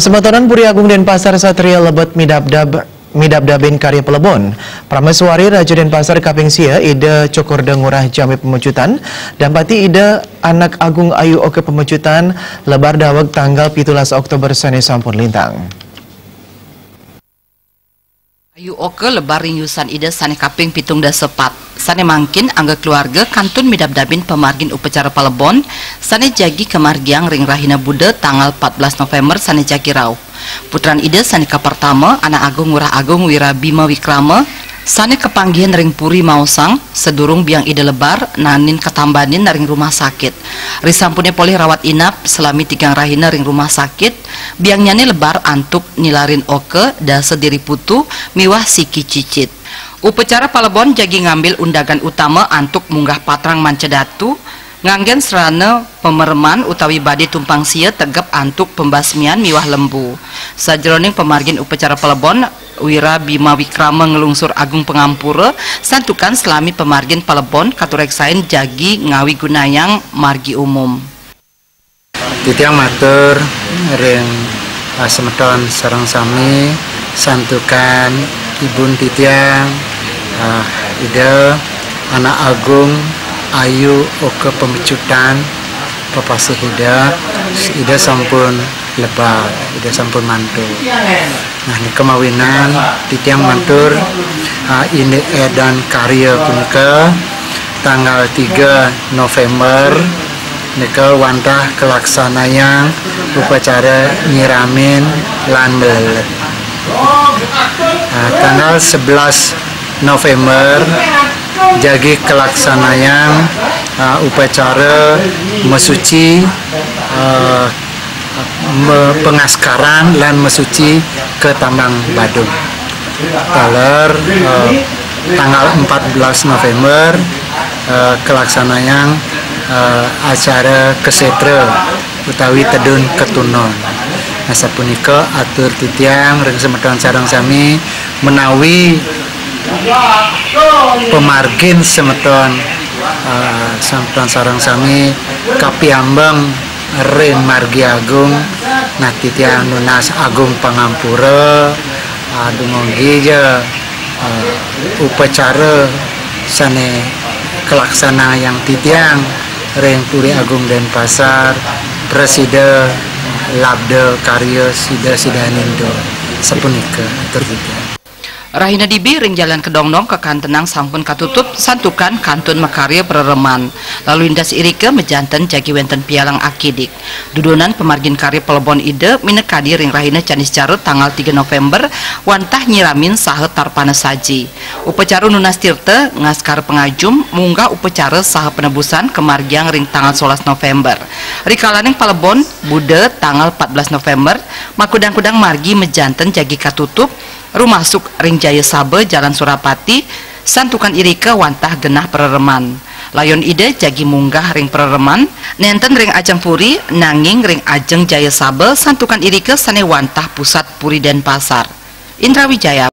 Kesempatan Puri Agung Denpasar Satria Lebet midabdabin karya Pelebon. Prameswari Raja Denpasar Kaping Sia Ida Cokorde Ngurah Jami Pemecutan dan Pati Ida Anak Agung Ayu Oke Pemecutan lebar daweg tanggal 17 Oktober sane sampun lintang. Ayu Oke lebar ringyusan Ida sane kaping pitung da sepat. Sane mangkin angga keluarga kantun midabdabin pemargin upacara Pelebon sane jagi kemargiang ring rahina Bude tanggal 14 November sane jagi rauh. Putran Ida sane pertama anak agung Ngurah Agung Wirabima Wikrama sane kepanggihan ring puri mausang sedurung biang Ida lebar nanin ketambanin ring rumah sakit. Risampune polih rawat inap selami tigang rahina ring rumah sakit biang nyane lebar antuk nilarin Oke da sediri putu miwah siki cicit. Upacara Pelebon jagi ngambil undagan utama antuk munggah patrang mancedatu nganggen serana pemereman utawi badi tumpang sia tegep antuk pembasmian miwah lembu. Sajroning pemargin upacara Pelebon Wirabima Wikrama ngelungsur agung pengampura santukan selami pemargin Pelebon katureksain jagi ngawi gunayang margi umum. Titiang matur ring semeton sareng sami santukan Ibun Titiang Ida Anak Agung Ayu Oke Pemecutan Papasih Ida sampun lebar, Ida sampun mantu. Nah ini kemawinan Titiang matur ini edan karya punika tanggal 3 November nika wantah kelaksanayang upacara nyiramin lan melelet. Tanggal 11 November jagi kelaksanayang upacara mesuci pengaskaran lan mesuci ke Tambang Badung. Taler tanggal 14 November kelaksanayang acara kesetre utawi tedun ketunon. Nah sapunika atur titiang ring semeton sareng sami menawi pemargin semeton sareng sami kapiambang ring margi agung nah titiang nunas agung pangampura dumonggi je upacara sane kelaksana yang titiang ring Puri Agung Denpasar Presida Labda Karya Sida Sidanindo sapunika atur titiang. Rahina Dibi ring jalan kedongnong ke kantenang sampun katutup santukan kantun makarya perereman lalu indas irike mejanten jagi wenten pialang akidik dudonan pemargin karya Pelebon Ide minekadi ring rahina canis carut tanggal 3 November wantah nyiramin sahe tarpana saji upacara nunas tirte ngaskar pengajum munggah upacara sahe penebusan kemargiang ring tanggal 11 November rikalaning Pelebon Bude tanggal 14 November makudang-kudang margi mejanten jagi katutup rumah suk ring Jaya Sabe Jalan Surapati santukan irike wantah genah perereman layon Ide jagi munggah ring perereman nenten ring ajeng puri nanging ring ajeng Jaya Sabe santukan irike sane wantah pusat Puri Denpasar. Indra Wijaya.